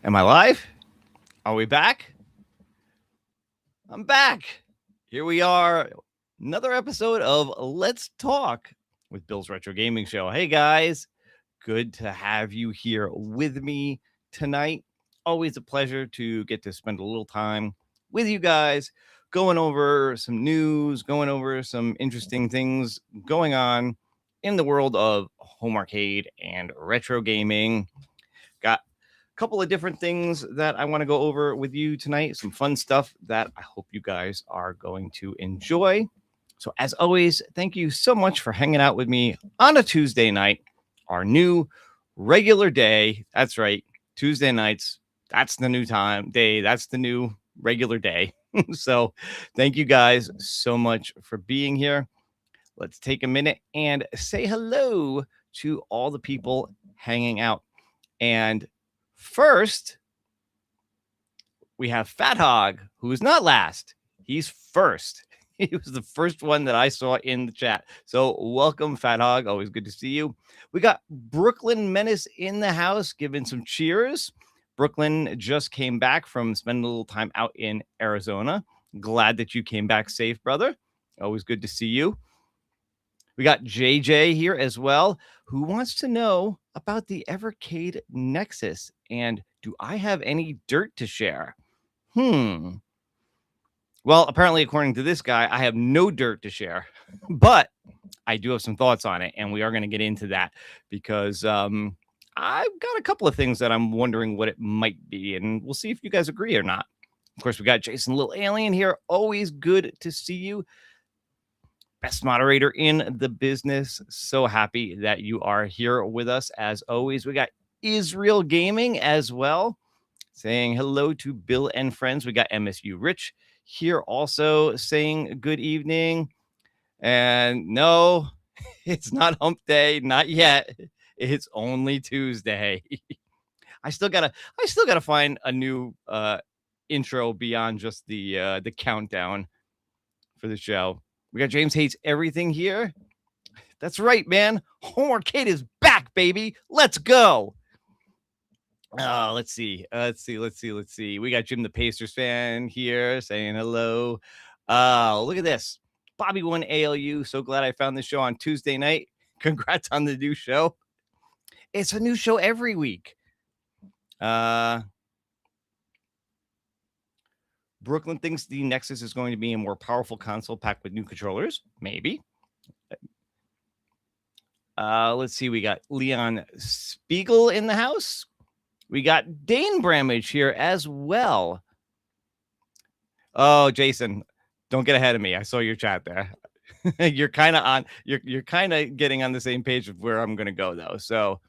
Am I live? Are we back? I'm back. Here we are. Another episode of Let's Talk with Bill's Retro Gaming Show. Hey, guys. Good to have you here with me tonight. Always a pleasure to get to spend a little time with you guys, going over some news, going over some interesting things going on in the world of home arcade and retro gaming. Got a couple of different things that I want to go over with you tonight. Some fun stuff that I hope you guys are going to enjoy. So as always, thank you so much for hanging out with me on a Tuesday night, our new regular day. That's right. Tuesday nights. That's the new day. That's the new regular day. So thank you guys so much for being here. Let's take a minute and say hello to all the people hanging out. And first, we have Fat Hog, who is not last. He's first. He was the first one that I saw in the chat. So welcome, Fat Hog. Always good to see you. We got Brooklyn Menace in the house, giving some cheers. Brooklyn just came back from spending a little time out in Arizona. Glad that you came back safe, brother. Always good to see you. We got JJ here as well, who wants to know about the Evercade Nexus. And do I have any dirt to share? Well, apparently, according to this guy, I have no dirt to share, but I do have some thoughts on it, and we are going to get into that because I've got a couple of things that I'm wondering what it might be, and we'll see if you guys agree or not. Of course, we got Jason Little Alien here. Always good to see you. Best moderator in the business. So happy that you are here with us as always. We got Israel Gaming as well, saying hello to Bill and friends. We got MSU Rich here also saying good evening. And no, it's not hump day, not yet. It's only Tuesday. I still gotta find a new intro beyond just the countdown for the show. We got James Hates Everything here. That's right, man. Home Arcade is back, baby. Let's go. Let's see. We got Jim the Pacers fan here saying hello. Look at this. Bobby One ALU. So glad I found this show on Tuesday night. Congrats on the new show. It's a new show every week. Brooklyn thinks the Nexus is going to be a more powerful console packed with new controllers. Maybe. Let's see. We got Leon Spiegel in the house. We got Dane Bramage here as well. Oh, Jason, don't get ahead of me. I saw your chat there. You're kind of on. You're kind of getting on the same page of where I'm going to go, though. So,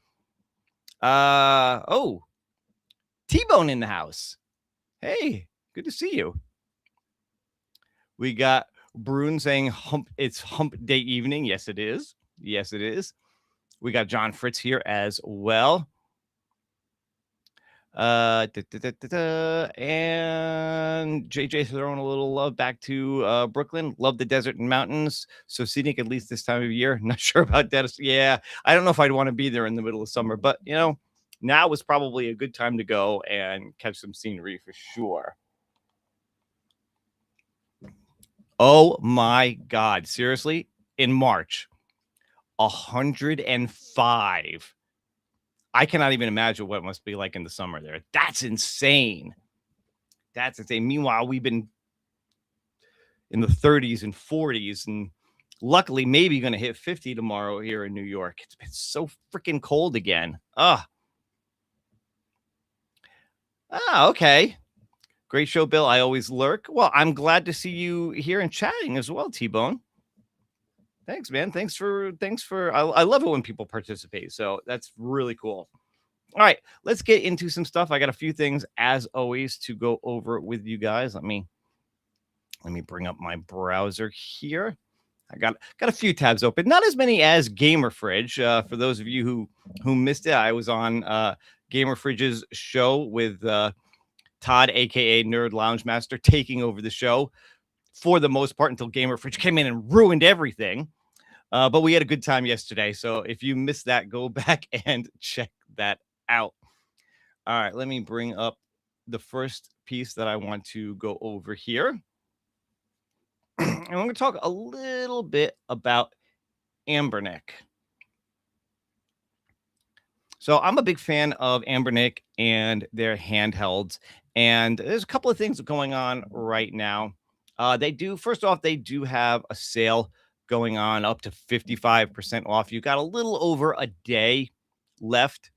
T-Bone in the house. Hey, good to see you. We got Brune saying it's hump day evening. Yes, it is. Yes, it is. We got John Fritz here as well. And JJ throwing a little love back to Brooklyn. Love the desert and mountains. So scenic, at least this time of year. Not sure about that. Yeah, I don't know if I'd want to be there in the middle of summer, but you know, now is probably a good time to go and catch some scenery for sure. Oh my God. Seriously? In March, 105. I cannot even imagine what it must be like in the summer there. That's insane. That's insane. Meanwhile, we've been in the 30s and 40s, and luckily maybe going to hit 50 tomorrow here in New York. It's been so freaking cold again. Okay. Great show, Bill. I always lurk. Well, I'm glad to see you here and chatting as well, T-Bone. Thanks, man. Thanks for. I love it when people participate. So that's really cool. All right, let's get into some stuff. I got a few things as always to go over with you guys. Let me bring up my browser here. I got a few tabs open. Not as many as Gamer Fridge. For those of you who missed it, I was on Gamer Fridge's show with Todd, aka Nerd Lounge Master, taking over the show for the most part until Gamer Fridge came in and ruined everything. But we had a good time yesterday. So if you missed that, go back and check that out. All right, let me bring up the first piece that I want to go over here. And I'm going to talk a little bit about Anbernic. So I'm a big fan of Anbernic and their handhelds. And there's a couple of things going on right now. First off, they do have a sale going on up to 55% off. You got a little over a day left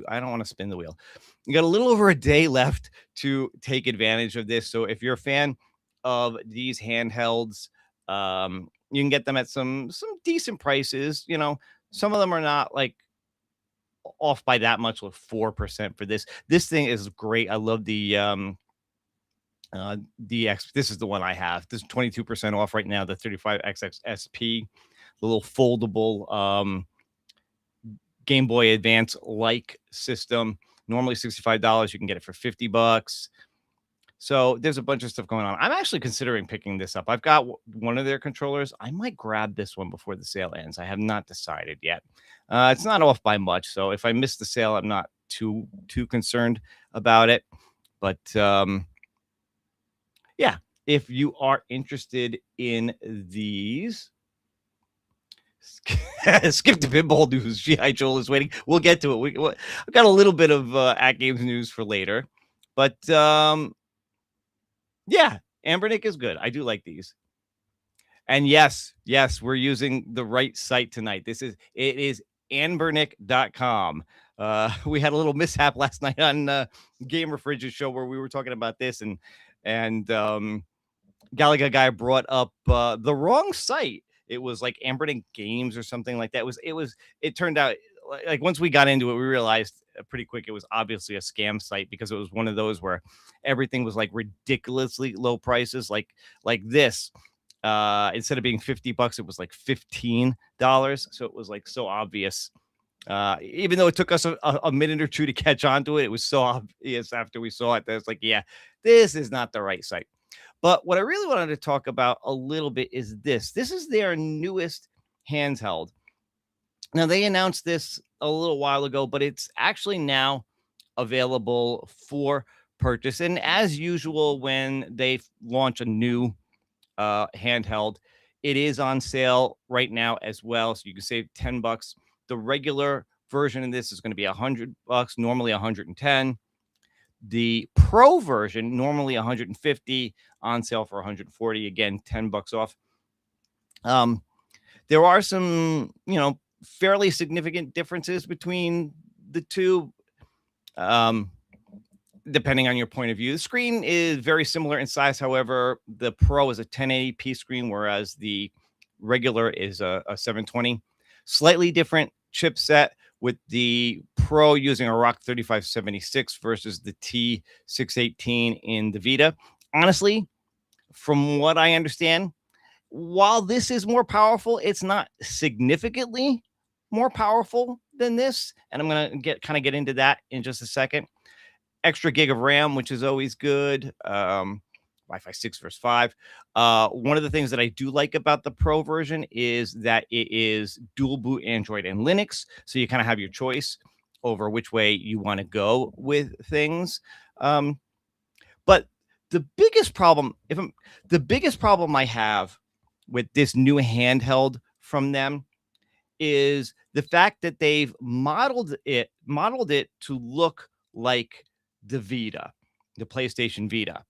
I don't want to spin the wheel. You got a little over a day left to take advantage of this. So if you're a fan of these handhelds, you can get them at some decent prices. You know, some of them are not like off by that much, with 4% for this. This thing is great. I love the DX. This is the one I have. This is 22% off right now. The 35XXSP, the little foldable Game Boy Advance like system. Normally $65. You can get it for $50. So there's a bunch of stuff going on. I'm actually considering picking this up. I've got one of their controllers. I might grab this one before the sale ends. I have not decided yet. It's not off by much, so if I miss the sale, I'm not too concerned about it. But yeah, if you are interested in these, skip the pinball news. G.I. Joel is waiting. We'll get to it. I've got a little bit of AtGames news for later, but yeah, Anbernic is good. I do like these. And yes, we're using the right site tonight. It is Anbernic.com. We had a little mishap last night on Gamer Fridge's show where we were talking about this, and Galaga guy brought up the wrong site. It was like Anbernic Games or something like that. It turned out, like, once we got into it, we realized pretty quick it was obviously a scam site, because it was one of those where everything was like ridiculously low prices, like this. Instead of being $50, it was like $15. So it was like so obvious. Even though it took us a minute or two to catch on to it, it was so obvious after we saw it that it's like, yeah, this is not the right site. But what I really wanted to talk about a little bit is this. This is their newest handheld. Now, they announced this a little while ago, but it's actually now available for purchase. And as usual, when they launch a new handheld, it is on sale right now as well. So you can save $10. The regular version of this is going to be $100, normally $110. The Pro version, normally $150, on sale for $140. Again, $10 off. There are some, fairly significant differences between the two, depending on your point of view. The screen is very similar in size. However, the Pro is a 1080p screen, whereas the regular is a 720. Slightly different chipset, with the Pro using a Rock 3576 versus the T618 in the Vita. Honestly, from what I understand, while this is more powerful, it's not significantly more powerful than this. And I'm going to get into that in just a second. Extra gig of RAM, which is always good. Wi-Fi 6 versus 5. One of the things that I do like about the Pro version is that it is dual boot Android and Linux. So you kind of have your choice over which way you want to go with things. But the biggest problem I have with this new handheld from them is the fact that they've modeled it to look like the Vita, the PlayStation Vita.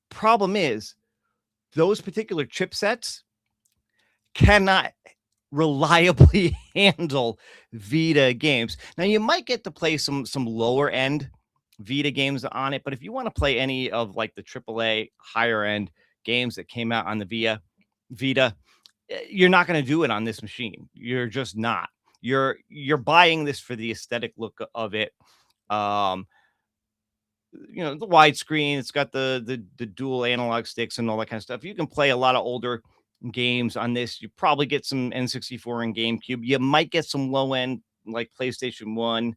Problem is, those particular chipsets cannot reliably handle Vita games. Now, you might get to play some lower end Vita games on it, but if you want to play any of like the AAA higher end games that came out on the Vita, you're not going to do it on this machine. You're just not. You're buying this for the aesthetic look of it. The widescreen, it's got the dual analog sticks and all that kind of stuff. You can play a lot of older games on this. You probably get some N64 and GameCube. You might get some low end like PlayStation 1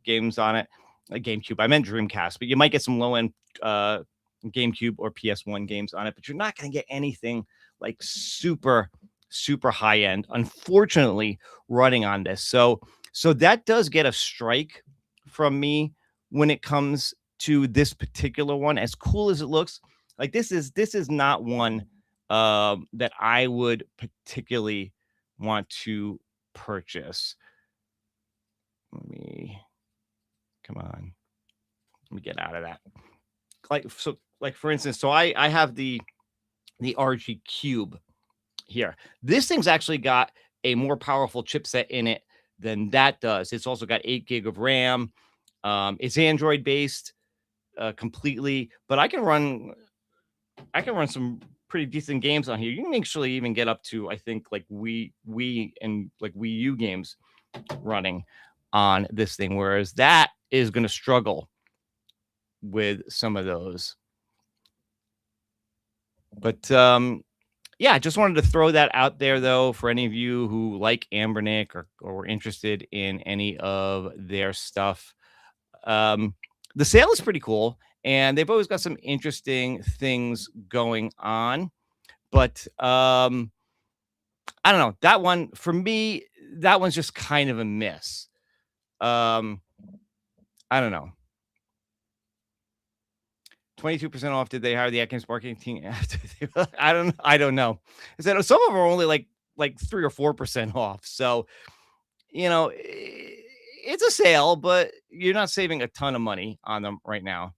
games on it. GameCube, I meant Dreamcast, but you might get some low end GameCube or PS1 games on it, but you're not going to get anything like super high end, unfortunately, running on this. So that does get a strike from me when it comes to this particular one. As cool as it looks, like this is not one that I would particularly want to purchase. Let me come on. Let me get out of that. Like for instance, so I have the RG Cube here. This thing's actually got a more powerful chipset in it than that does. It's also got 8 gig of RAM. It's Android based completely, but I can run some pretty decent games on here. You can actually even get up to, I think, like Wii and like Wii U games running on this thing, whereas that is going to struggle with some of those. But yeah, I just wanted to throw that out there, though, for any of you who like Anbernic or were interested in any of their stuff. The sale is pretty cool, and they've always got some interesting things going on. But I don't know. That one, for me, that one's just kind of a miss. I don't know. 22% off. Did they hire the AtGames marketing team? I don't know. Is that some of them are only like 3 or 4% off. So, you know, it's a sale, but you're not saving a ton of money on them right now.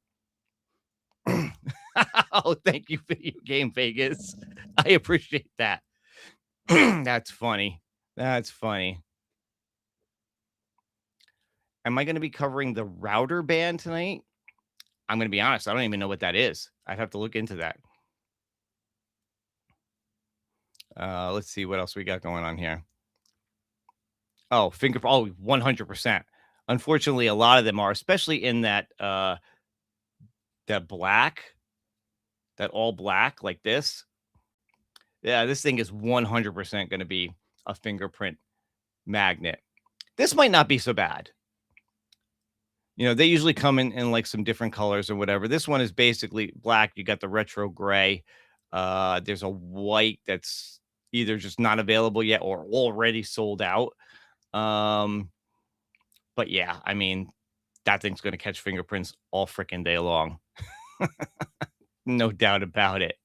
Oh, thank you, Video Game Vegas. I appreciate that. That's funny. That's funny. Am I going to be covering the router ban tonight? I'm going to be honest. I don't even know what that is. I'd have to look into that. Let's see what else we got going on here. Oh, 100%. Unfortunately, a lot of them are, especially in that that black, that all black like this. Yeah, this thing is 100% going to be a fingerprint magnet. This might not be so bad. You know, they usually come in like some different colors or whatever. This one is basically black. You got the retro gray. There's a white that's either just not available yet or already sold out. But yeah, I mean, that thing's going to catch fingerprints all freaking day long. No doubt about it.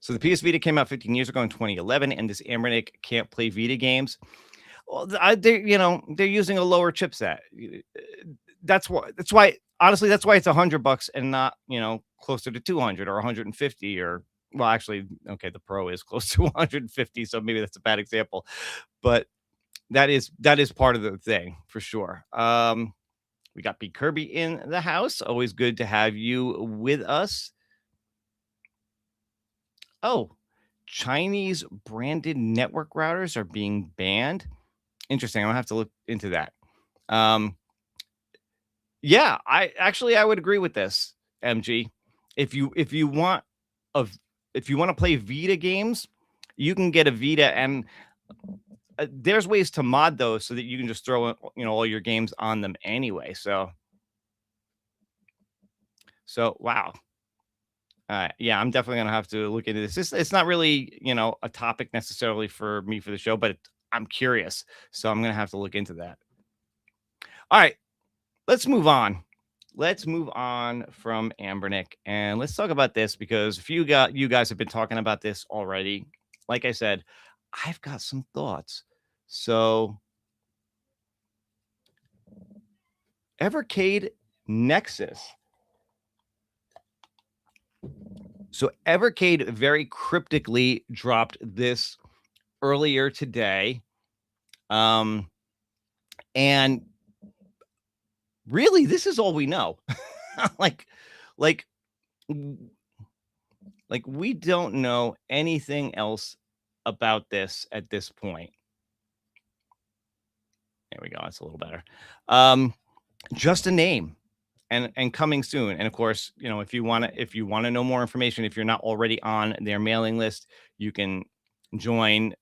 So the PS Vita came out 15 years ago in 2011, and this Anbernic can't play Vita games. Well, they're using a lower chipset. That's why honestly, that's why it's $100 and not, closer to 200 or 150 or, well, actually, okay, the Pro is close to 150, so maybe that's a bad example, but that is part of the thing for sure. We got B Kirby in the house. Always good to have you with us. Oh, Chinese branded network routers are being banned. Interesting. I'll have to look into that. Yeah, I would agree with this, MG. If you want to play Vita games, you can get a Vita, and there's ways to mod those so that you can just throw all your games on them anyway. So wow. Yeah, I'm definitely gonna have to look into this. It's not really a topic necessarily for me for the show, but I'm curious, so I'm gonna have to look into that. All right, let's move on. Let's move on from Anbernic, and let's talk about this because you guys have been talking about this already. Like I said, I've got some thoughts. So, Evercade Nexus. So Evercade very cryptically dropped this earlier today. And really, this is all we know. like we don't know anything else about this at this point. There we go. That's a little better. Just a name. And coming soon. And of course, if you want to know more information, if you're not already on their mailing list, you can join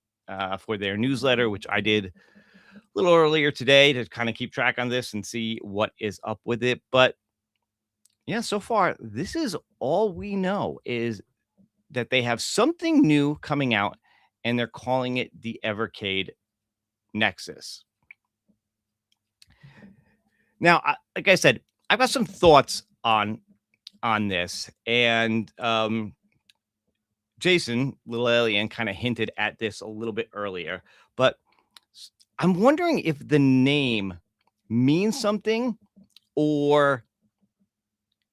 for their newsletter, which I did a little earlier today to kind of keep track on this and see what is up with it. But yeah, so far, this is all we know, is that they have something new coming out and they're calling it the Evercade Nexus. Now, like I said, I've got some thoughts on this, and Jason, Little Alien, kind of hinted at this a little bit earlier, but I'm wondering if the name means something, or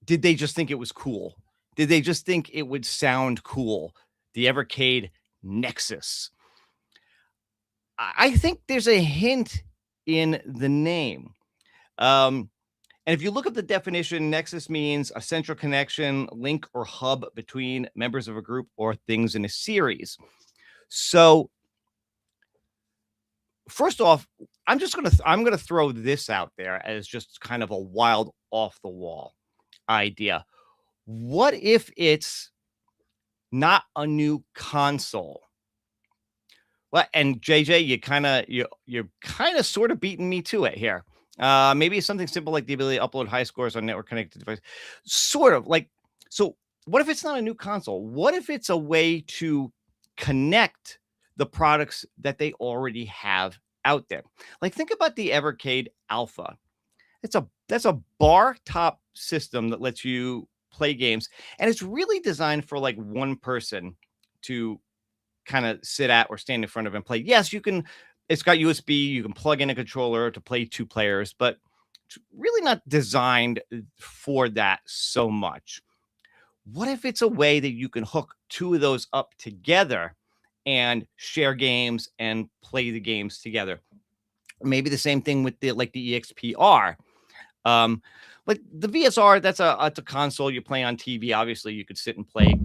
did they just think it was cool? Did they just think it would sound cool? The Evercade Nexus. I think there's a hint in the name. And if you look up the definition, Nexus means a central connection, link, or hub between members of a group or things in a series. So, first off, I'm gonna throw this out there as just kind of a wild, off the wall idea. What if it's not a new console? Well, and JJ, you're kind of sort of beating me to it here. Maybe something simple like the ability to upload high scores on network connected device. Sort of like, so what if it's not a new console? What if it's a way to connect the products that they already have out there? Like, think about the Evercade Alpha. That's a bar top system that lets you play games, and it's really designed for like one person to kind of sit at or stand in front of and play. Yes, you can. It's got USB. You can plug in a controller to play two players, but it's really not designed for that so much. What if it's a way that you can hook two of those up together and share games and play the games together? Maybe the same thing with the EXPR. Like the VSR, that's a console you play on TV. Obviously, you could sit and play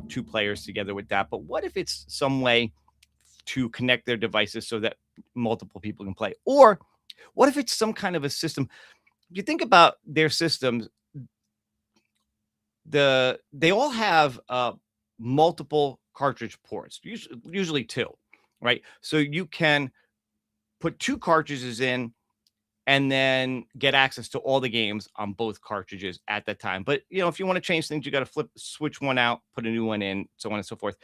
two players together with that. But what if it's some way to connect their devices so that multiple people can play? Or what if it's some kind of a system? If you think about their systems, they all have multiple cartridge ports, usually two, right? So you can put two cartridges in and then get access to all the games on both cartridges at that time. But if you want to change things, you got to switch one out, put a new one in, so on and so forth.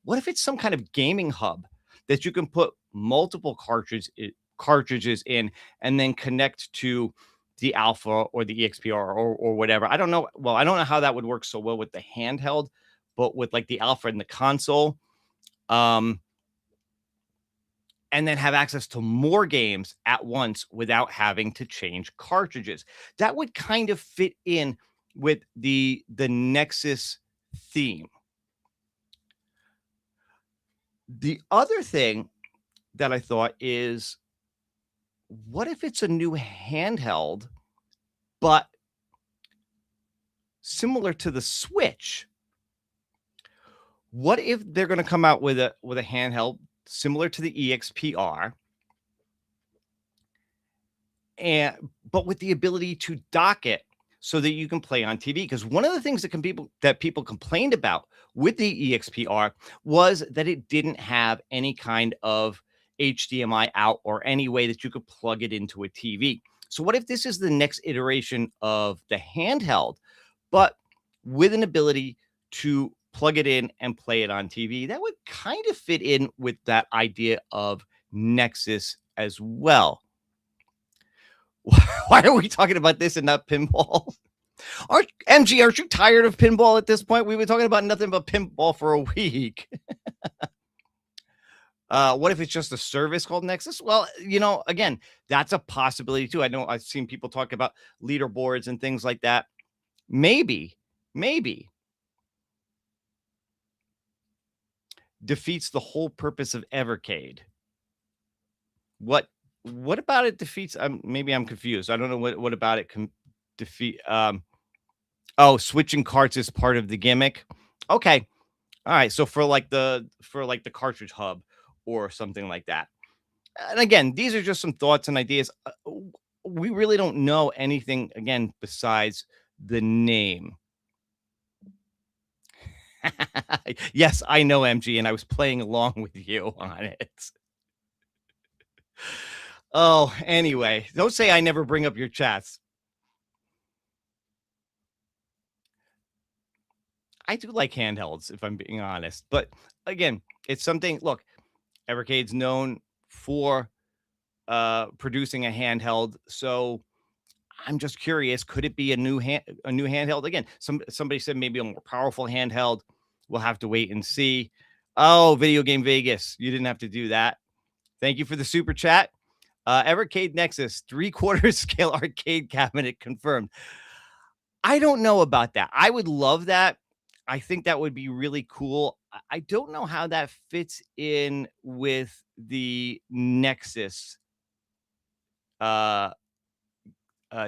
What if it's some kind of gaming hub that you can put multiple cartridges in and then connect to the Alpha or the EXPR or whatever? I don't know. Well, I don't know how that would work so well with the handheld, but with like the Alpha and the console, and then have access to more games at once without having to change cartridges. That would kind of fit in with the Nexus theme. The other thing that I thought is, what if it's a new handheld, but similar to the Switch? What if they're going to come out with a handheld similar to the EXPR, but with the ability to dock it so that you can play on TV? Because one of the things that people complained about with the EXPR was that it didn't have any kind of HDMI out or any way that you could plug it into a TV. So what if this is the next iteration of the handheld, but with an ability to plug it in and play it on TV? That would kind of fit in with that idea of Nexus as well. Why are we talking about this and not pinball? Aren't you tired of pinball at this point? We've been talking about nothing but pinball for a week. What if it's just a service called Nexus? Well, again, that's a possibility too. I know I've seen people talk about leaderboards and things like that. Maybe defeats the whole purpose of Evercade. What about it defeats? Maybe I'm confused. I don't know what about it can defeat. Switching carts is part of the gimmick. Okay, all right. So for the cartridge hub or something like that. And again, these are just some thoughts and ideas. We really don't know anything again besides the name. Yes, I know, MG, and I was playing along with you on it. Oh, anyway, don't say I never bring up your chats. I do like handhelds, if I'm being honest. But again, It's something. Look, Evercade's known for producing a handheld, so I'm just curious, could it be a new handheld? Again, somebody said maybe a more powerful handheld. We'll have to wait and see. Oh, Video Game Vegas, you didn't have to do that. Thank you for the super chat. Evercade Nexus 3/4 scale arcade cabinet confirmed. I don't know about that. I would love that. I think that would be really cool. I don't know how that fits in with the Nexus uh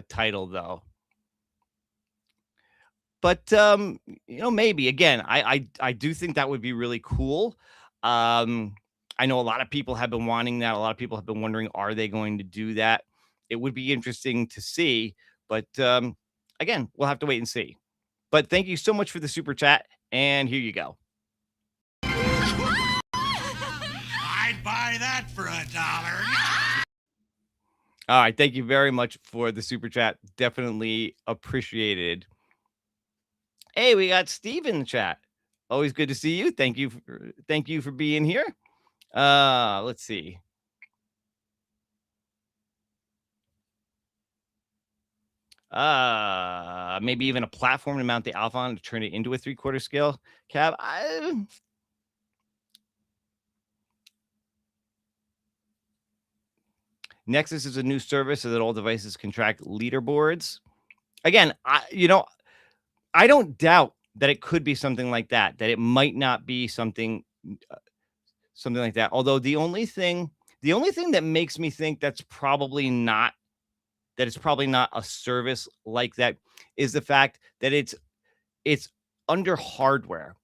title though. But maybe again, I do think that would be really cool. I know a lot of people have been wanting that. A lot of people have been wondering, are they going to do that? It would be interesting to see, but again, we'll have to wait and see. But thank you so much for the super chat, and here you go. I'd buy that for $1. All right, thank you very much for the super chat. Definitely appreciated. Hey, we got Steve in the chat. Always good to see you. Thank you for being here. Let's see. Maybe even a platform to mount the Alpha on to turn it into a 3/4 scale cab. Nexus is a new service so that all devices can track leaderboards. Again, I don't doubt that it could be something like that. That it might not be something like that. Although the only thing that makes me think that's probably not it's probably not a service like that is the fact that it's under hardware.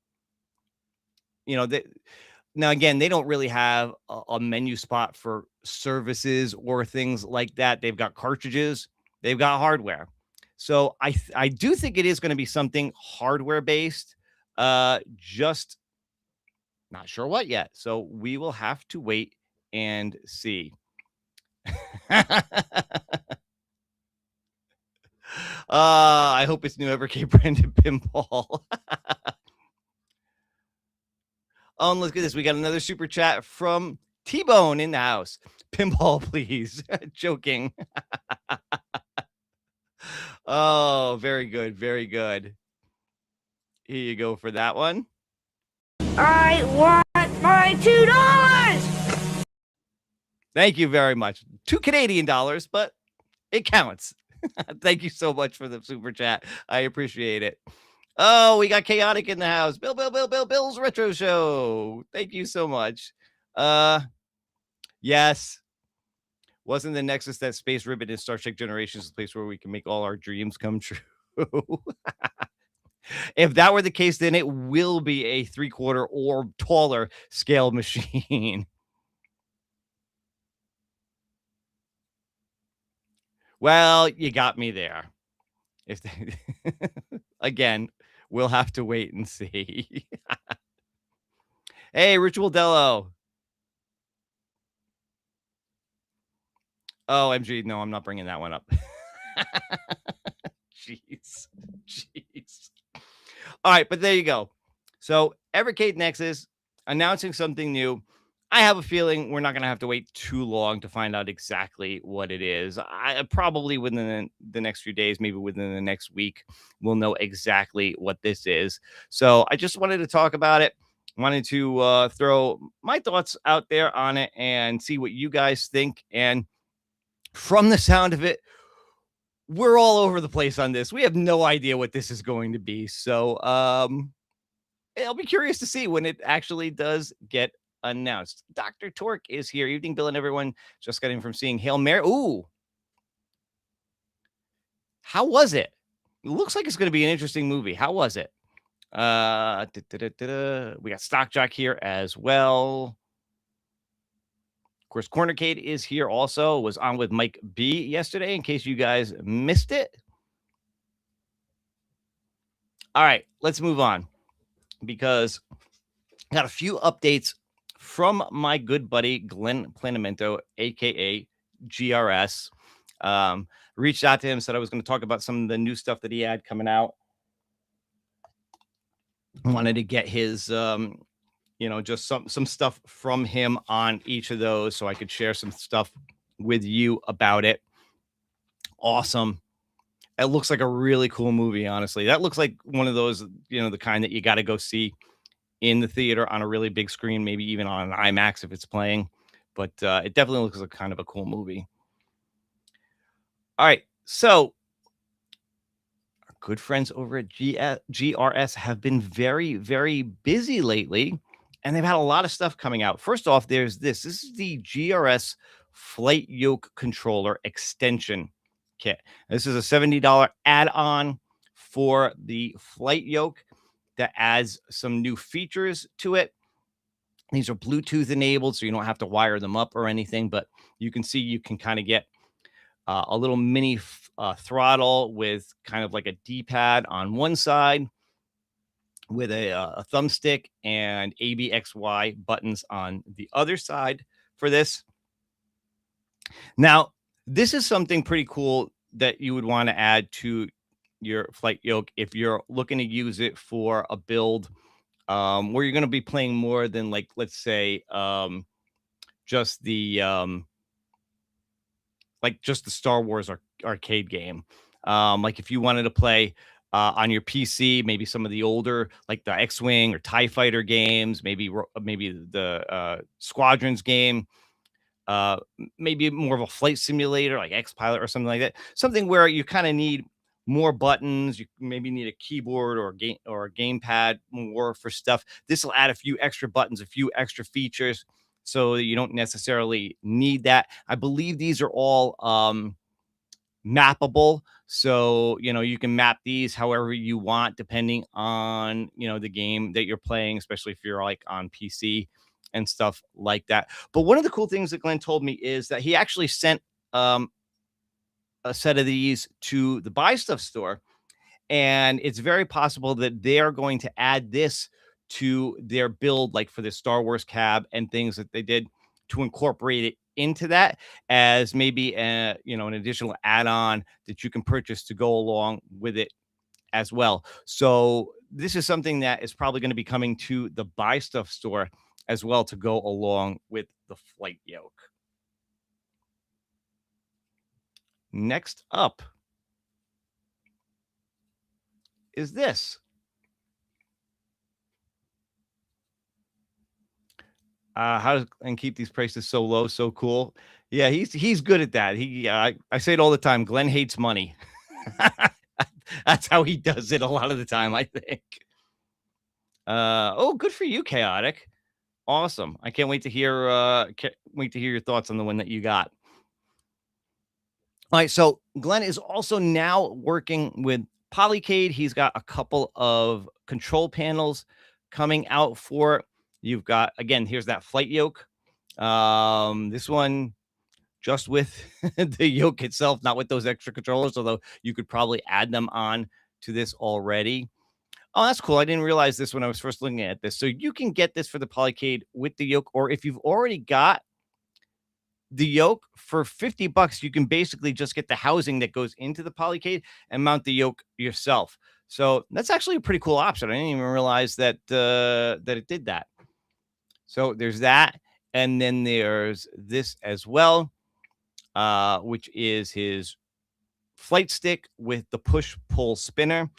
Now again, they don't really have a menu spot for services or things like that. They've got cartridges, they've got hardware. So I do think it is going to be something hardware based. Just not sure what yet. So we will have to wait and see. I hope it's new Evercade branded pinball. Oh, and look at this. We got another super chat from T-Bone in the house. Pinball, please. Joking. Oh, very good. Very good. Here you go for that one. I want my $2! Thank you very much. $2 Canadian, but it counts. Thank you so much for the super chat. I appreciate it. Oh, we got Chaotic in the house. Bill's Retro Show. Thank you so much. Yes. Wasn't the Nexus that Space Ribbon in Star Trek Generations the place where we can make all our dreams come true? If that were the case, then it will be a 3/4 or taller scale machine. Well, you got me there. If again, we'll have to wait and see. Hey, Ritual Dello. Oh, MG, no, I'm not bringing that one up. Jeez. All right, but there you go. So, Evercade Nexus announcing something new. I have a feeling we're not going to have to wait too long to find out exactly what it is. I probably within the next few days, maybe within the next week, we'll know exactly what this is. So, I just wanted to talk about it. Wanted to throw my thoughts out there on it and see what you guys think. And from the sound of it, we're all over the place on this. We have no idea what this is going to be. So I'll be curious to see when it actually does get announced. Dr. Torque is here. Evening, Bill and everyone. Just got in from seeing Hail Mary. Ooh. How was it? It looks like it's going to be an interesting movie. How was it? We got Stock Jock here as well. Of course, Cornercade is here also. Was on with Mike B yesterday, in case you guys missed it. All right, let's move on because I got a few updates from my good buddy Glenn Planamento, aka GRS. Reached out to him, said I was going to talk about some of the new stuff that he had coming out. I wanted to get his just some stuff from him on each of those, so I could share some stuff with you about it. Awesome. It looks like a really cool movie, honestly. That looks like one of those, the kind that you got to go see in the theater on a really big screen, maybe even on an IMAX if it's playing. But it definitely looks like kind of a cool movie. All right, so our good friends over at GRS have been very, very busy lately, and they've had a lot of stuff coming out. First off, there's this. This is the GRS Flight Yoke Controller Extension Kit. This is a $70 add-on for the flight yoke that adds some new features to it. These are Bluetooth enabled, so you don't have to wire them up or anything, but you can see you can kind of get a little mini throttle with kind of like a D-pad on one side with a thumbstick and ABXY buttons on the other side for this. Now, this is something pretty cool that you would want to add to your flight yoke if you're looking to use it for a build where you're going to be playing more than, like, let's say, just the Star Wars arcade game. Like if you wanted to play on your PC, maybe some of the older, like the X-Wing or TIE Fighter games, maybe the Squadrons game, maybe more of a flight simulator like X-Pilot or something like that. Something where you kind of need more buttons. You maybe need a keyboard or a gamepad more for stuff. This will add a few extra buttons, a few extra features, so you don't necessarily need that. I believe these are all mappable, so you can map these however you want depending on the game that you're playing, especially if you're like on PC and stuff like that. But one of the cool things that Glenn told me is that he actually sent a set of these to the Buy Stuff store, and it's very possible that they are going to add this to their build, like for the Star Wars cab and things that they did, to incorporate it into that as maybe an additional add-on that you can purchase to go along with it as well. So this is something that is probably going to be coming to the Buy Stuff store as well to go along with the flight yoke. Next up is this. How and keep these prices so low, so cool. Yeah, he's good at that. I say it all the time. Glenn hates money. That's how he does it a lot of the time, I think. Oh, good for you, Chaotic. Awesome. I can't wait to hear your thoughts on the one that you got. All right, so Glenn is also now working with Polycade. He's got a couple of control panels coming out for it. You've got, again, here's that flight yoke. This one just with the yoke itself, not with those extra controllers, although you could probably add them on to this already. Oh, that's cool. I didn't realize this when I was first looking at this. So you can get this for the Polycade with the yoke, or if you've already got the yoke for $50, you can basically just get the housing that goes into the Polycade and mount the yoke yourself. So that's actually a pretty cool option. I didn't even realize that that it did that. So there's that, and then there's this as well, which is his flight stick with the push-pull spinner.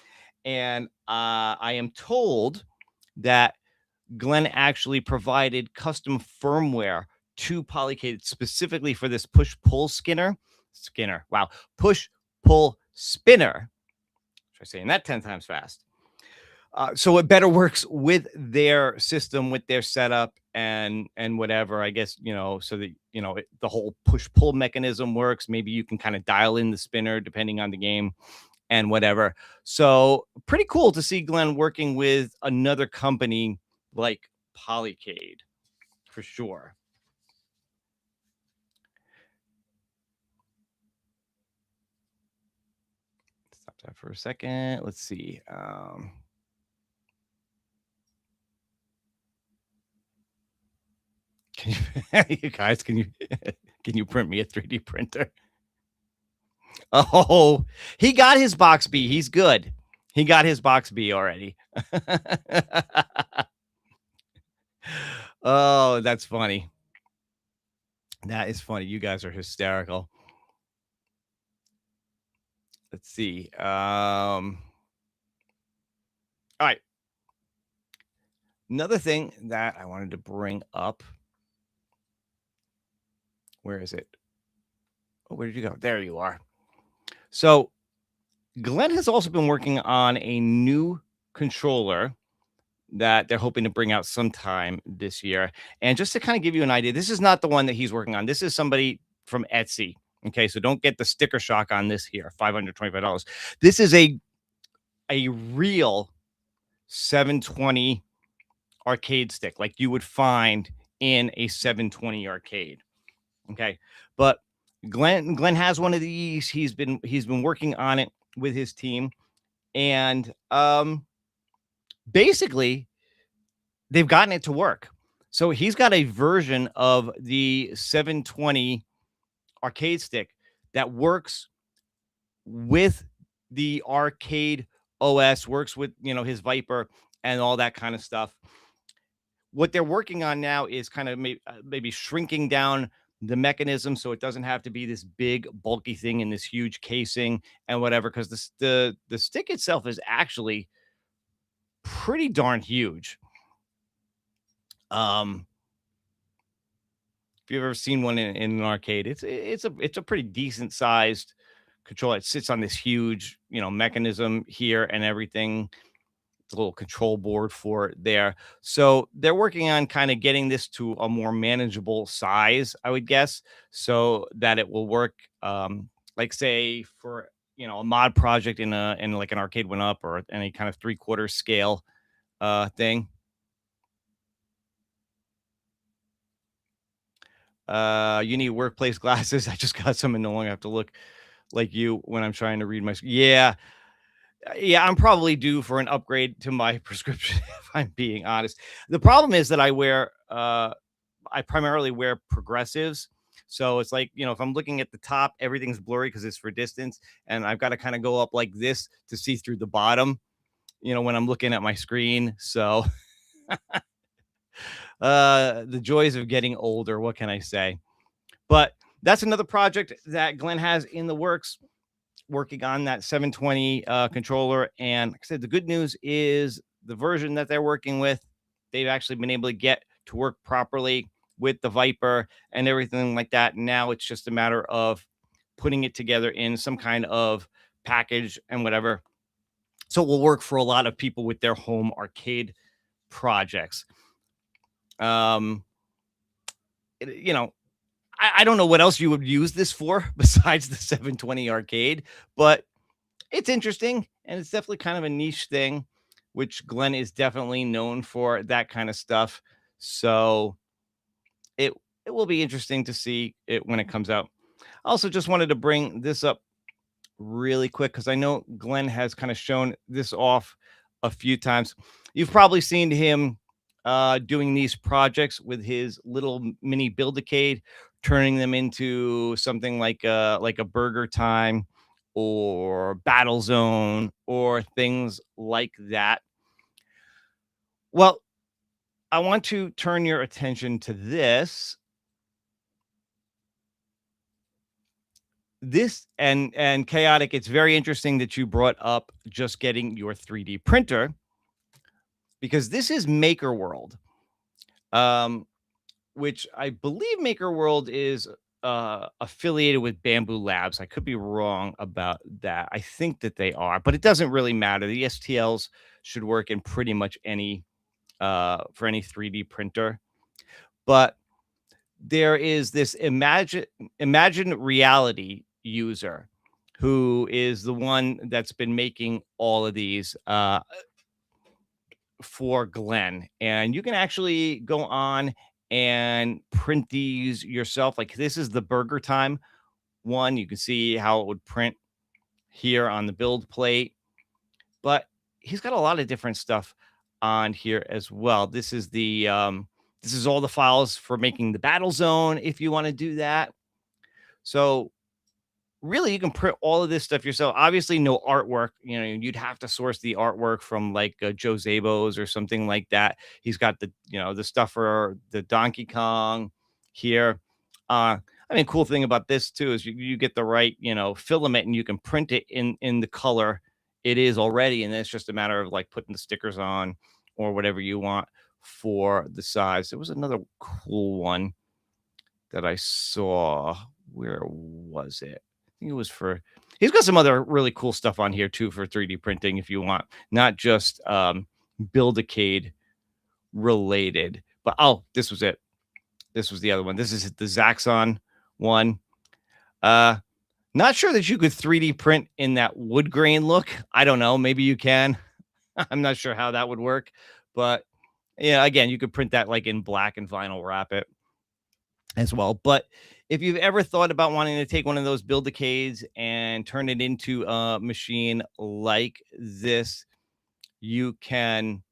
And I am told that Glenn actually provided custom firmware to Polycade specifically for this push-pull spinner. Wow. Push-pull spinner. Try saying that 10 times fast. So it better works with their system, with their setup and whatever, I guess, so that, the whole push-pull mechanism works. Maybe you can kind of dial in the spinner depending on the game and whatever. So pretty cool to see Glenn working with another company like Polycade, for sure. Stop that for a second. Let's see. You guys, can you print me a 3D printer? Oh, he got his box B. He's good. He got his box B already. Oh, that's funny. That is funny. You guys are hysterical. Let's see. All right. Another thing that I wanted to bring up. Where is it? Oh, where did you go? There you are. So Glenn has also been working on a new controller that they're hoping to bring out sometime this year. And just to kind of give you an idea, this is not the one that he's working on. This is somebody from Etsy. Okay, so don't get the sticker shock on this here. $525. This is a real 720 arcade stick, like you would find in a 720 arcade. Okay, but Glenn has one of these. He's been working on it with his team, and basically they've gotten it to work. So he's got a version of the 720 arcade stick that works with the arcade OS, works with, his Viper and all that kind of stuff. What they're working on now is kind of maybe shrinking down the mechanism so it doesn't have to be this big bulky thing in this huge casing and whatever, because the stick itself is actually pretty darn huge. If you've ever seen one in an arcade, it's a pretty decent sized controller. It sits on this huge, mechanism here and everything. It's a little control board for it there. So they're working on kind of getting this to a more manageable size, I would guess, so that it will work. Like say for a mod project in like an arcade 1-up or any kind of 3/4 scale thing. You need workplace glasses. I just got some and no longer have to look like you when I'm trying to read my. Yeah, I'm probably due for an upgrade to my prescription if I'm being honest. The problem is that I primarily wear progressives. So it's like, if I'm looking at the top, everything's blurry because it's for distance, and I've got to kind of go up like this to see through the bottom, when I'm looking at my screen. So the joys of getting older, what can I say? But that's another project that Glenn has in the works, working on that 720 controller. And like I said, the good news is the version that they're working with, they've actually been able to get to work properly with the Viper and everything like that. Now it's just a matter of putting it together in some kind of package and whatever. So it will work for a lot of people with their home arcade projects. I don't know what else you would use this for besides the 720 arcade, but it's interesting and it's definitely kind of a niche thing, which Glenn is definitely known for, that kind of stuff. So it will be interesting to see it when it comes out. I also just wanted to bring this up really quick because I know Glenn has kind of shown this off a few times. You've probably seen him doing these projects with his little mini Build-a-cade, turning them into something like a Burger Time or Battle Zone or things like that. Well, I want to turn your attention to this. This and Chaotic, it's very interesting that you brought up just getting your 3D printer, because this is Maker World, which I believe Maker World is affiliated with Bamboo Labs. I could be wrong about that. I think that they are, but it doesn't really matter. The STLs should work in pretty much any for any 3D printer. But there is this Imagine Reality user who is the one that's been making all of these for Glenn, and you can actually go on and print these yourself. Like this is the Burger Time one. You can see how it would print here on the build plate, but he's got a lot of different stuff on here as well. This is the this is all the files for making the Battle Zone if you want to do that. So really you can print all of this stuff yourself. Obviously, no artwork. You know, you'd have to source the artwork from like Joe Zabos or something like that. He's got the, you know, the stuff for the Donkey Kong here. I mean, cool thing about this too is you get the right, you know, filament and you can print it in the color it is already, and then it's just a matter of like putting the stickers on or whatever you want for the size. There was another cool one that I saw. Where was it? I think it was for. He's got some other really cool stuff on here too for 3D printing if you want, not just Build-a-cade related. But oh, this was it. This was the other one. This is the Zaxxon one. Not sure that you could 3D print in that wood grain look. I don't know. Maybe you can. I'm not sure how that would work, but yeah, again, you could print that like in black and vinyl wrap it as well. But if you've ever thought about wanting to take one of those Build-a-cades and turn it into a machine like this, you can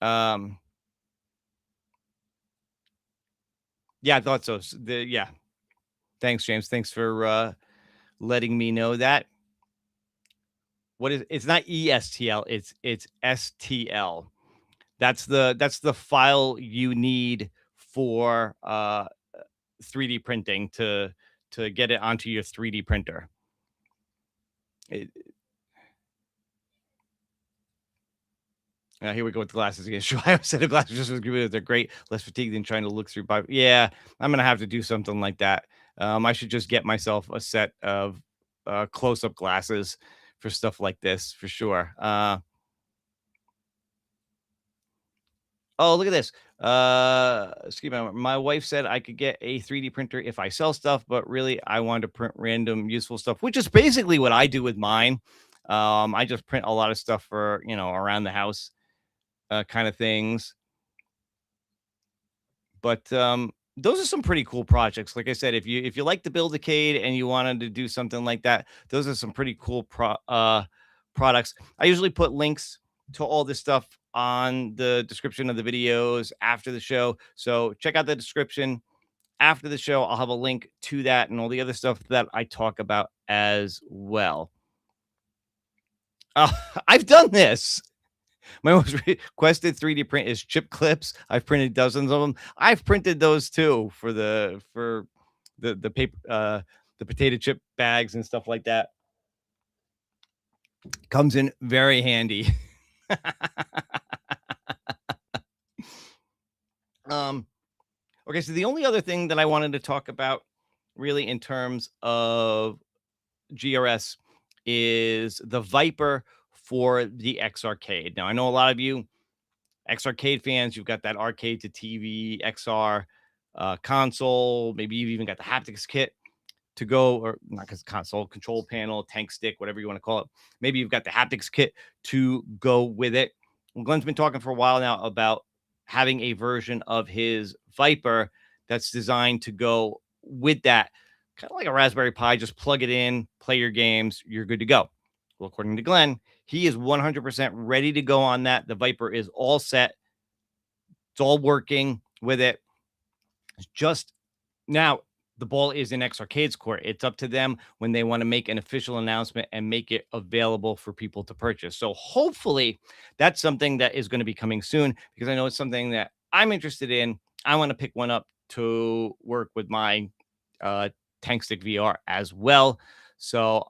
yeah, I thought so. Yeah. Thanks, James. Thanks for letting me know that. What is it's not ESTL, it's STL. That's the file you need for 3D printing to get it onto your 3D printer. Here we go with the glasses again. Sure, I have a set of glasses just because they're great, less fatigued than trying to look through. Yeah, I'm gonna have to do something like that. I should just get myself a set of close-up glasses for stuff like this for sure. Oh, look at this. Excuse me. My wife said I could get a 3D printer if I sell stuff, but really I wanted to print random useful stuff, which is basically what I do with mine. I just print a lot of stuff for, you know, around the house kind of things. But those are some pretty cool projects. Like I said, if you like the Build-a-cade and you wanted to do something like that, those are some pretty cool products. I usually put links to all this stuff on the description of the videos after the show. So check out the description after the show. I'll have a link to that and all the other stuff that I talk about as well. I've done this. My most requested 3D print is chip clips. I've printed dozens of them. I've printed those too for the paper, the potato chip bags and stuff like that. Comes in very handy. Okay, so the only other thing that I wanted to talk about really in terms of GRS is the Viper for the X Arcade. Now, I know a lot of you X Arcade fans, you've got that arcade to TV XR console. Maybe you've even got the haptics kit to go, or not because console, control panel, tank stick, whatever you want to call it. Maybe you've got the haptics kit to go with it. Well, Glenn's been talking for a while now about having a version of his Viper that's designed to go with that, kind of like a Raspberry Pi. Just plug it in, play your games, you're good to go. Well, according to Glenn, he is 100% ready to go on that. The Viper is all set. It's all working with it. It's just now the ball is in X Arcade's court. It's up to them when they want to make an official announcement and make it available for people to purchase. So hopefully that's something that is going to be coming soon, because I know it's something that I'm interested in. I want to pick one up to work with my Tank Stick VR as well. So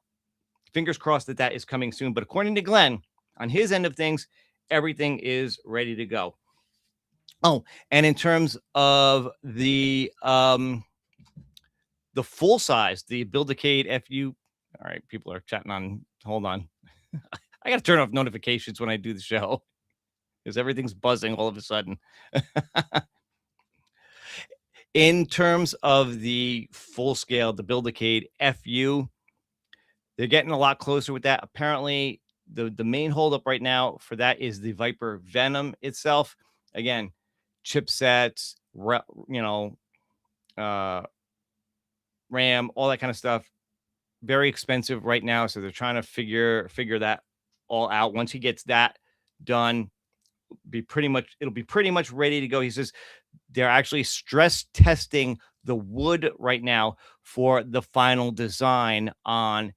fingers crossed that that is coming soon. But according to Glenn, on his end of things, everything is ready to go. Oh, and in terms of the full size, the Build-a-cade FU. All right, people are chatting on. Hold on. I got to turn off notifications when I do the show because everything's buzzing all of a sudden. In terms of the full scale, the Build-a-cade FU, they're getting a lot closer with that. Apparently, the main holdup right now for that is the Viper Venom itself. Again, chipsets, RAM, all that kind of stuff. Very expensive right now, so they're trying to figure that all out. Once he gets that done, it'll be pretty much ready to go. He says they're actually stress testing the wood right now for the final design on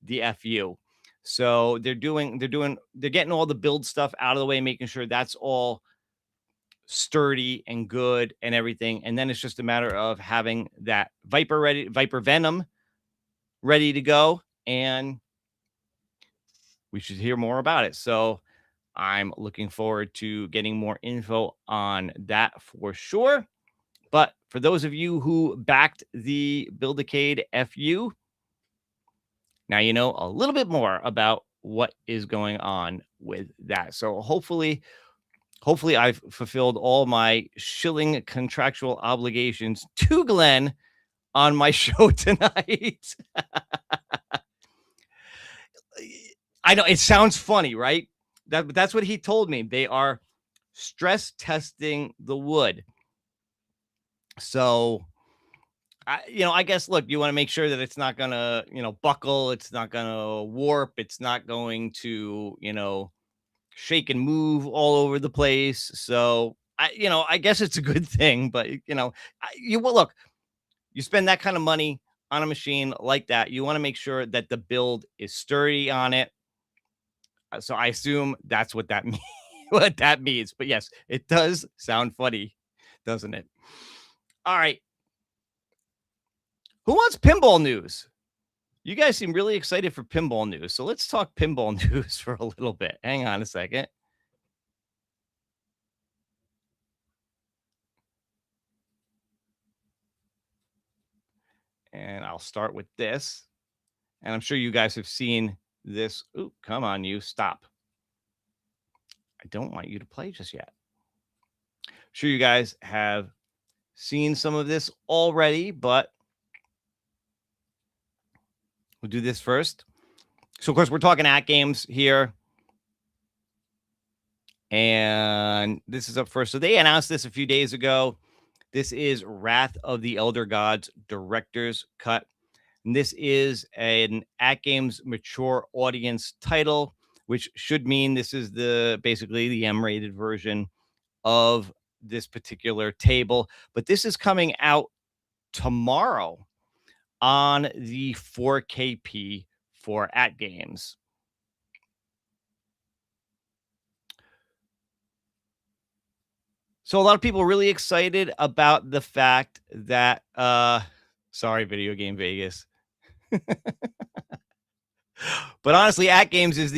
the FU. So they're getting all the build stuff out of the way, making sure that's all sturdy and good and everything. And then it's just a matter of having that Viper Venom ready to go. And we should hear more about it. So I'm looking forward to getting more info on that for sure. But for those of you who backed the Build-a-cade FU, now you know a little bit more about what is going on with that. So hopefully I've fulfilled all my shilling contractual obligations to Glenn on my show tonight. I know it sounds funny, right? That's what he told me. They are stress testing the wood. So, I guess, look, you want to make sure that it's not going to, buckle. It's not going to warp. It's not going to, shake and move all over the place. So, I guess it's a good thing. But, look, you spend that kind of money on a machine like that. You want to make sure that the build is sturdy on it. So I assume that's what that means. What that means. But yes, it does sound funny, doesn't it? All right. Who wants pinball news? You guys seem really excited for pinball news. So let's talk pinball news for a little bit. Hang on a second. And I'll start with this. And I'm sure you guys have seen this. Ooh, come on, you. Stop. I don't want you to play just yet. I'm sure you guys have seen some of this already, but we'll do this first. So, of course, we're talking AtGames here. And this is up first. So they announced this a few days ago. This is Wrath of the Elder Gods Director's Cut. And this is an AtGames mature audience title, which should mean this is basically the M-rated version of this particular table. But this is coming out tomorrow on the 4KP for AtGames. So a lot of people are really excited about the fact that, sorry, Video Game Vegas. But honestly, AtGames is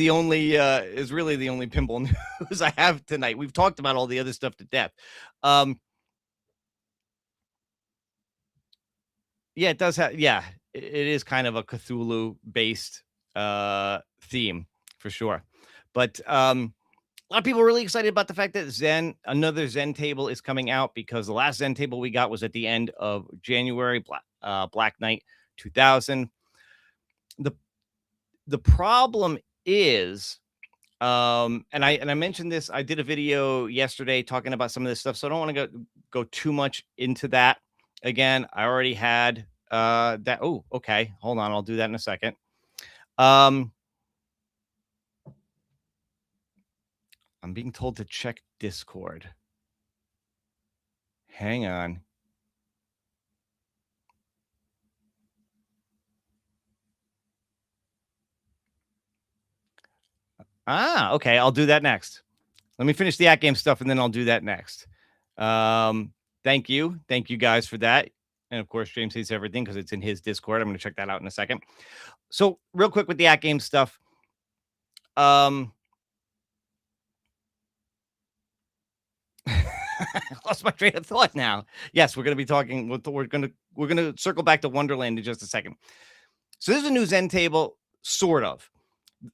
really the only pinball news I have tonight. We've talked about all the other stuff to death. Yeah, it does have. Yeah, it is kind of a Cthulhu-based theme for sure. But a lot of people are really excited about the fact that another Zen table is coming out, because the last Zen table we got was at the end of January, Black Knight 2000. The problem is, and I mentioned this, I did a video yesterday talking about some of this stuff, so I don't want to go too much into that. Again, I already had that. Oh, okay. Hold on. I'll do that in a second. I'm being told to check Discord. Hang on. Okay. I'll do that next. Let me finish the AtGames stuff, and then I'll do that next. Thank you. Thank you guys for that. And of course, James hates everything because it's in his Discord. I'm going to check that out in a second. So real quick with the AtGames stuff. I lost my train of thought now. Yes, we're going to be talking. We're going to circle back to Wonderland in just a second. So this is a new Zen table, sort of.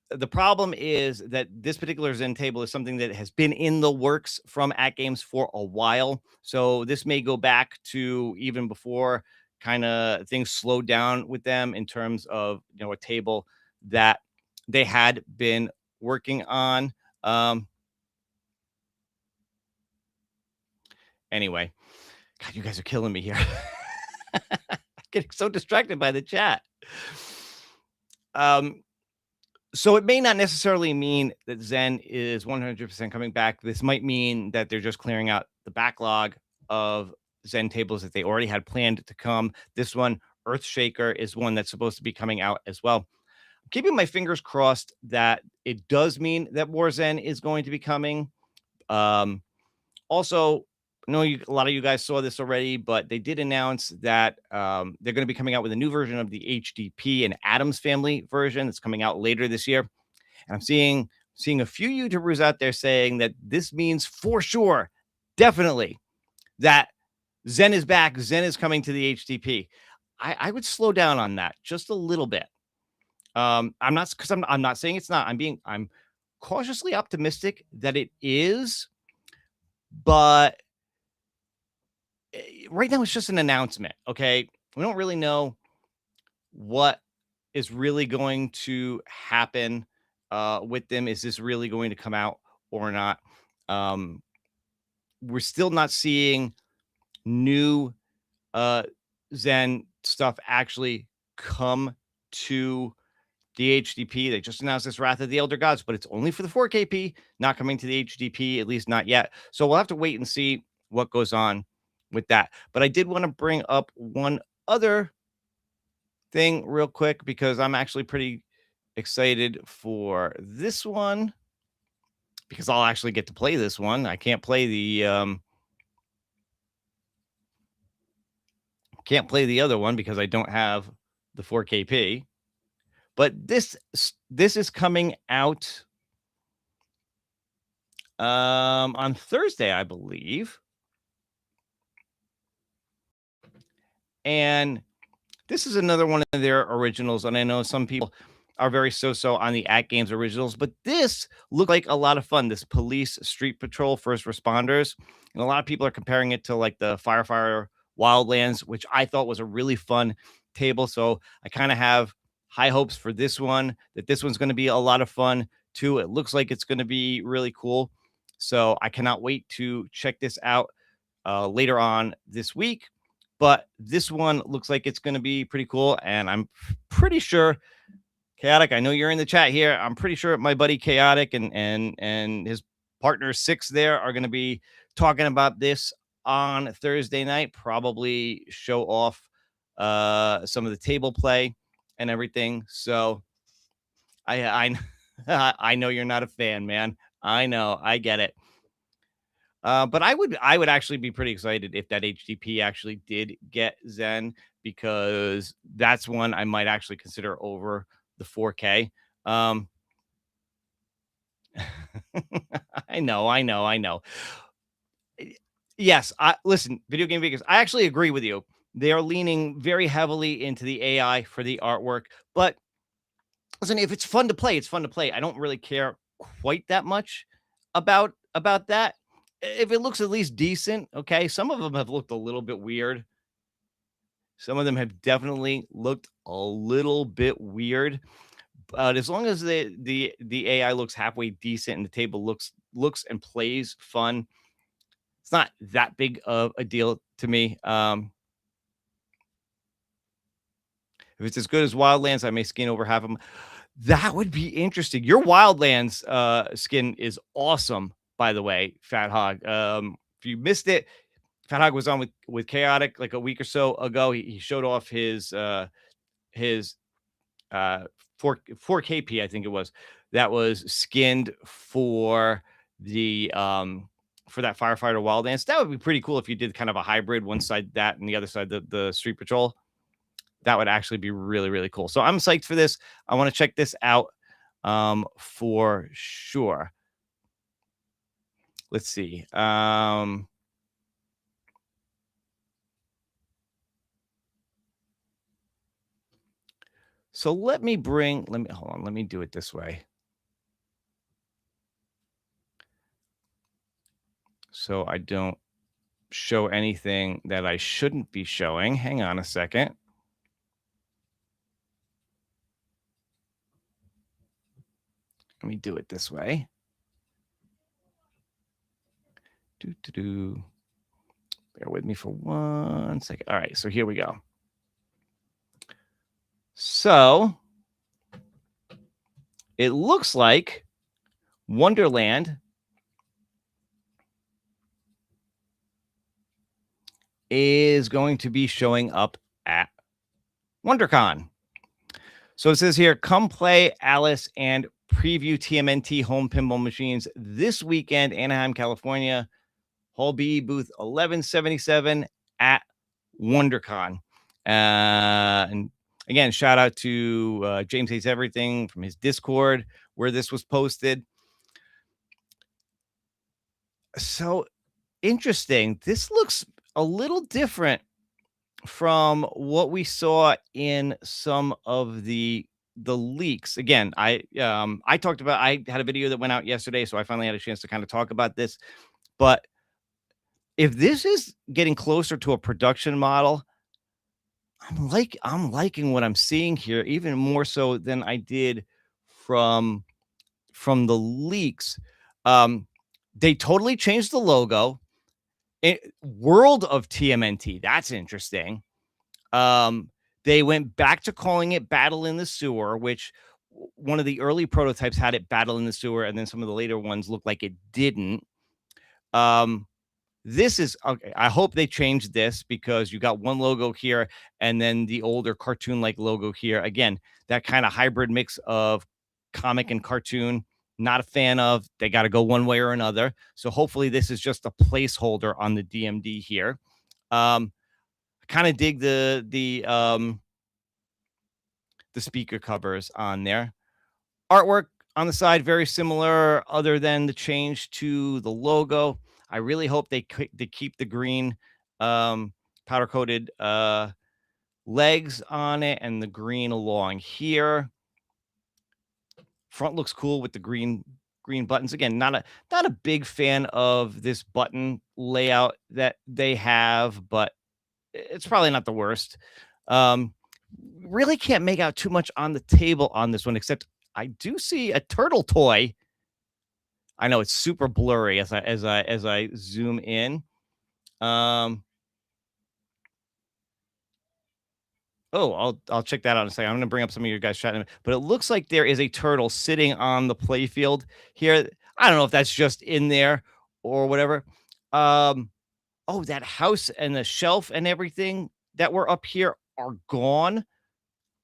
The problem is that this particular Zen table is something that has been in the works from AtGames for a while. So this may go back to even before kind of things slowed down with them in terms of, a table that they had been working on. Anyway, God, you guys are killing me here. I'm getting so distracted by the chat. So it may not necessarily mean that Zen is 100% coming back. This might mean that they're just clearing out the backlog of Zen tables that they already had planned to come. This one, Earthshaker, is one that's supposed to be coming out as well. I'm keeping my fingers crossed that it does mean that War Zen is going to be coming. Also, I know a lot of you guys saw this already, but they did announce that they're going to be coming out with a new version of the HDP and Adams Family version that's coming out later this year. And I'm seeing a few YouTubers out there saying that this means for sure, definitely, that Zen is back. Zen is coming to the HDP. I would slow down on that just a little bit. I'm not saying it's not. I'm cautiously optimistic that it is, but right now it's just an announcement. Okay, we don't really know what is really going to happen with them. Is this really going to come out or not? We're still not seeing new Zen stuff actually come to the HDP. They just announced this Wrath of the Elder Gods, but it's only for the 4KP, not coming to the HDP, at least not yet. So we'll have to wait and see what goes on with that. But I did want to bring up one other thing real quick because I'm actually pretty excited for this one because I'll actually get to play this one. I can't play the other one because I don't have the 4KP. But this is coming out on Thursday, I believe. And this is another one of their originals. And I know some people are very so-so on the AtGames originals, but this looked like a lot of fun. This Police Street Patrol First Responders. And a lot of people are comparing it to like the Firefighter Wildlands, which I thought was a really fun table. So I kind of have high hopes for this one, that this one's going to be a lot of fun too. It looks like it's going to be really cool. So I cannot wait to check this out later on this week. But this one looks like it's going to be pretty cool. And I'm pretty sure, Chaotic, I know you're in the chat here. I'm pretty sure my buddy Chaotic and his partner Six there are going to be talking about this on Thursday night, probably show off some of the table play and everything. So I I know you're not a fan, man. I know, I get it. But I would actually be pretty excited if that HDP actually did get Zen, because that's one I might actually consider over the 4K. I know. Yes, listen, Video Game Vegas, I actually agree with you. They are leaning very heavily into the AI for the artwork, but listen, if it's fun to play, it's fun to play. I don't really care quite that much about that. If it looks at least decent, okay. Some of them have looked a little bit weird. Some of them have definitely looked a little bit weird. But as long as the AI looks halfway decent and the table looks and plays fun, it's not that big of a deal to me. If it's as good as Wildlands, I may skin over half of them. That would be interesting. Your Wildlands skin is awesome, by the way, Fat Hog. If you missed it, Fat Hog was on with Chaotic like a week or so ago. He showed off his 4KP, I think it was, that was skinned for the for that Firefighter Wildlands. That would be pretty cool if you did kind of a hybrid, one side that and the other side the Street Patrol. That would actually be really, really cool. So I'm psyched for this. I want to check this out for sure. Let's see. So let me hold on. Let me do it this way. So I don't show anything that I shouldn't be showing. Hang on a second. Let me do it this way. Bear with me for 1 second. All right, so here we go. So it looks like Wonderland is going to be showing up at WonderCon. So it says here, come play Alice and preview TMNT home pinball machines this weekend, Anaheim, California. Hall B, booth 1177 at WonderCon. And again, shout out to James Hates Everything from his Discord where this was posted. So interesting. This looks a little different from what we saw in some of the leaks. Again, I talked about, I had a video that went out yesterday, so I finally had a chance to kind of talk about this. But if this is getting closer to a production model, I'm liking what I'm seeing here, even more so than I did from the leaks. They totally changed the logo. World of TMNT. That's interesting. They went back to calling it Battle in the Sewer, which one of the early prototypes had it Battle in the Sewer, and then some of the later ones looked like it didn't. This is okay. I hope they changed this because you got one logo here and then the older cartoon-like logo here. Again, that kind of hybrid mix of comic and cartoon. Not a fan of. They got to go one way or another. So hopefully this is just a placeholder on the DMD here. Kind of dig the speaker covers on there. Artwork on the side very similar, other than the change to the logo. I really hope they keep the green powder coated legs on it and the green along here. Front looks cool with the green buttons. Again, not a big fan of this button layout that they have, but it's probably not the worst. Really can't make out too much on the table on this one, except I do see a turtle toy. I know it's super blurry as I zoom in. Oh, I'll check that out in a second. I'm going to bring up some of your guys chatting, but it looks like there is a turtle sitting on the playfield here. I don't know if that's just in there or whatever. Oh, that house and the shelf and everything that were up here are gone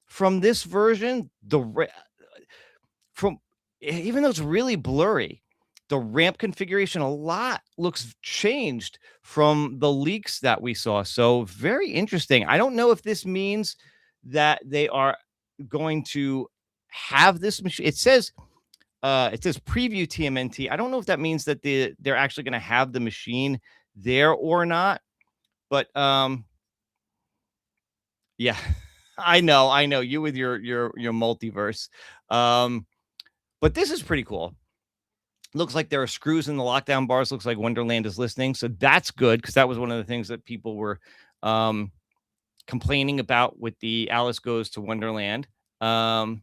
from this version. Even though it's really blurry, the ramp configuration a lot looks changed from the leaks that we saw. So very interesting. I don't know if this means that they are going to have this machine. It says preview TMNT. I don't know if that means that they're actually going to have the machine there or not. But yeah, I know you with your multiverse. But this is pretty cool. Looks like there are screws in the lockdown bars. Looks like Wonderland is listening. So that's good, because that was one of the things that people were complaining about with the Alice Goes to Wonderland. For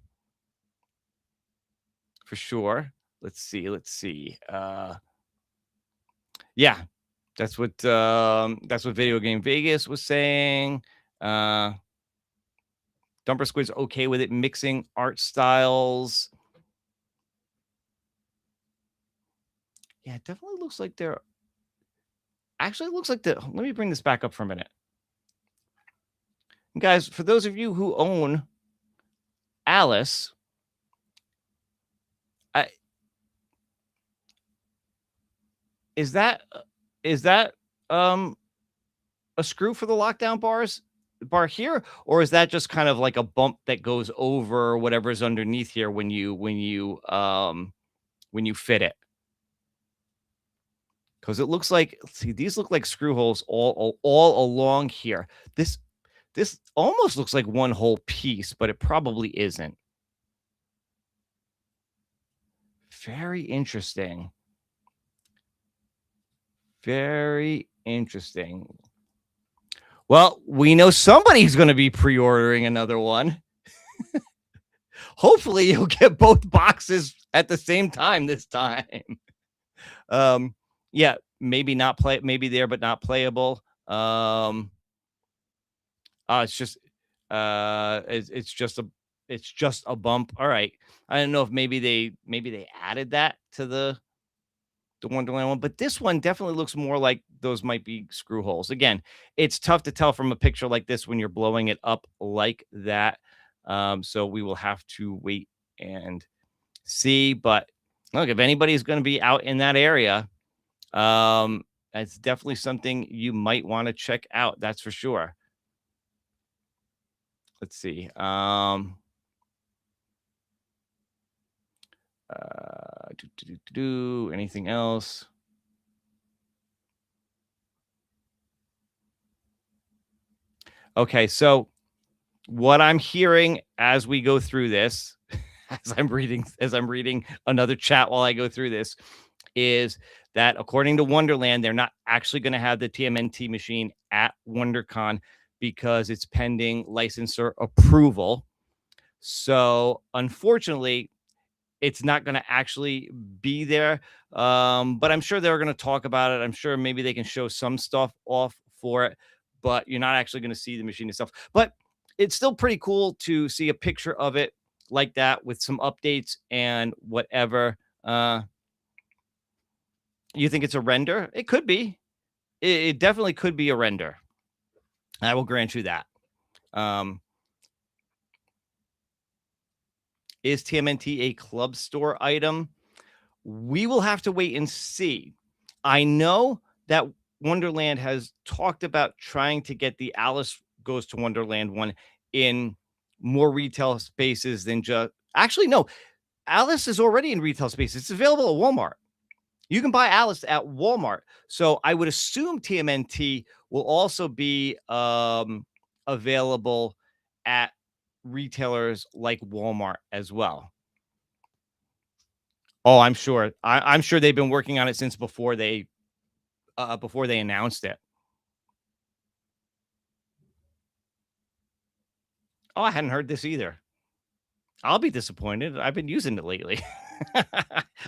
sure. Let's see. Yeah, that's what Video Game Vegas was saying. Dumper Squid's okay with it mixing art styles. Yeah, it definitely looks like they're actually looks like let me bring this back up for a minute. Guys, for those of you who own Alice, is that a screw for the lockdown bar here, or is that just kind of like a bump that goes over whatever's underneath here when you fit it? Because it looks like, see, these look like screw holes all along here. This almost looks like one whole piece, but it probably isn't. Very interesting. Very interesting. Well, we know somebody's going to be pre-ordering another one. Hopefully you'll get both boxes at the same time this time. Yeah, maybe not play, maybe there, but not playable. It's just it's just a bump. All right. I don't know if maybe they added that to the the Wonderland one, but this one definitely looks more like those might be screw holes. Again, it's tough to tell from a picture like this when you're blowing it up like that. So we will have to wait and see. But look, if anybody's going to be out in that area, it's definitely something you might want to check out. That's for sure. Let's see. Anything else? Okay, so what I'm hearing as we go through this, as I'm reading another chat while I go through this, is that according to Wonderland, they're not actually going to have the TMNT machine at WonderCon because it's pending licensor approval. So unfortunately, it's not going to actually be there. But I'm sure they're going to talk about it. I'm sure maybe they can show some stuff off for it, but you're not actually going to see the machine itself. But it's still pretty cool to see a picture of it like that with some updates and whatever. You think it's a render? It could be. It definitely could be a render. I will grant you that. Is TMNT a club store item? We will have to wait and see. I know that Wonderland has talked about trying to get the Alice Goes to Wonderland one in more retail spaces than just... Actually, no. Alice is already in retail spaces. It's available at Walmart. You can buy Alice at Walmart. So I would assume TMNT will also be available at retailers like Walmart as well. Oh, I'm sure. I'm sure they've been working on it since before they announced it. Oh, I hadn't heard this either. I'll be disappointed. I've been using it lately.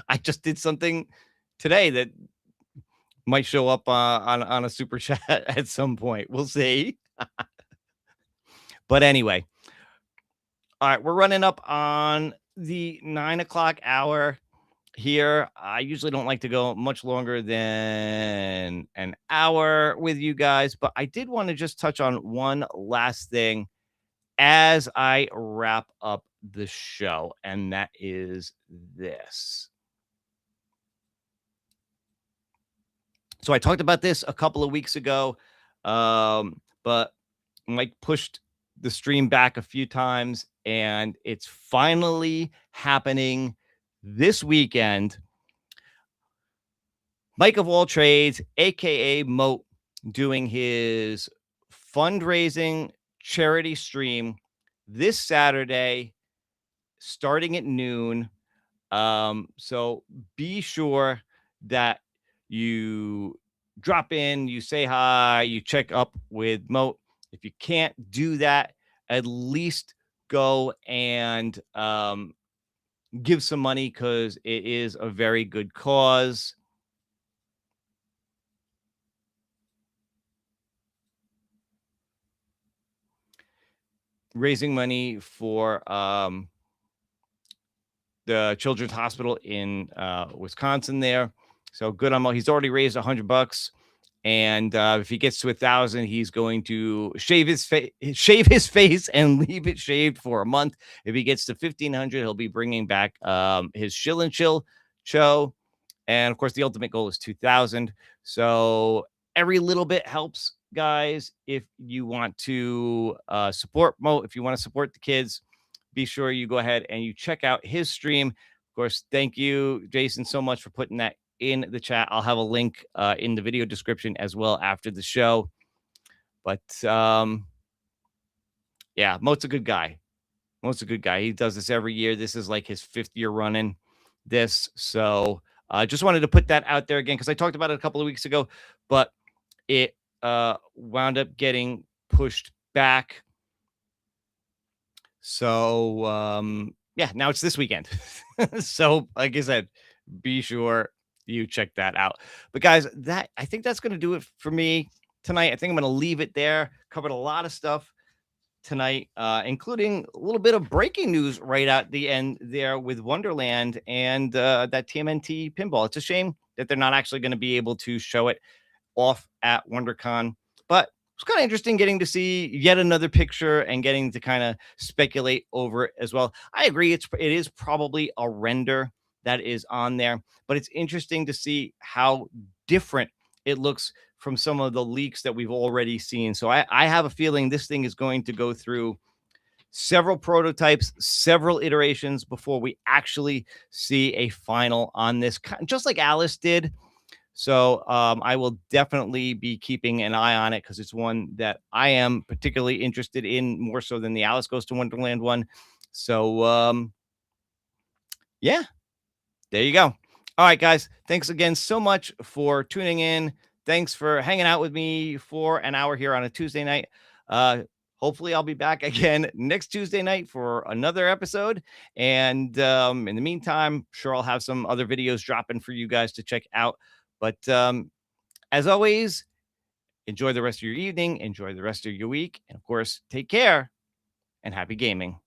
I just did something today that might show up on a super chat at some point. We'll see. But anyway, all right, we're running up on the 9 o'clock hour here. I usually don't like to go much longer than an hour with you guys, but I did want to just touch on one last thing as I wrap up the show, and that is this. So I talked about this a couple of weeks ago, but Mike pushed the stream back a few times, and it's finally happening this weekend. Mike of all trades, aka MOAT, doing his fundraising charity stream this Saturday, starting at noon. So be sure that you drop in, you say hi, you check up with MOAT. If you can't do that, at least go and give some money, because it is a very good cause. Raising money for the Children's Hospital in Wisconsin there. So good on MOAT. He's already raised $100. And if he gets to 1,000, he's going to shave his face and leave it shaved for a month. If he gets to 1,500, he'll be bringing back his Shill and Chill show. And of course, the ultimate goal is 2,000. So every little bit helps, guys. If you want to support MOAT, if you want to support the kids, be sure you go ahead and you check out his stream. Of course, thank you, Jason, so much for putting that in the chat. I'll have a link in the video description as well after the show. But yeah, MOAT's a good guy. MOAT's a good guy. He does this every year. This is like his 5th year running this. So I just wanted to put that out there again, because I talked about it a couple of weeks ago, but it wound up getting pushed back. So yeah, now it's this weekend. So like I said, be sure you check that out. But guys, I think that's going to do it for me tonight. I think I'm going to leave it there. Covered a lot of stuff tonight, including a little bit of breaking news right at the end there with Wonderland and that TMNT pinball. It's a shame that they're not actually going to be able to show it off at WonderCon. But it's kind of interesting getting to see yet another picture and getting to kind of speculate over it as well. I agree. It is probably a render that is on there, but it's interesting to see how different it looks from some of the leaks that we've already seen. So I have a feeling this thing is going to go through several prototypes, several iterations before we actually see a final on this, just like Alice did. So I will definitely be keeping an eye on it because it's one that I am particularly interested in, more so than the Alice Goes to Wonderland one. So yeah, there you go. All right, guys. Thanks again so much for tuning in. Thanks for hanging out with me for an hour here on a Tuesday night. Hopefully I'll be back again next Tuesday night for another episode. And in the meantime, sure, I'll have some other videos dropping for you guys to check out. But as always, enjoy the rest of your evening. Enjoy the rest of your week. And of course, take care and happy gaming.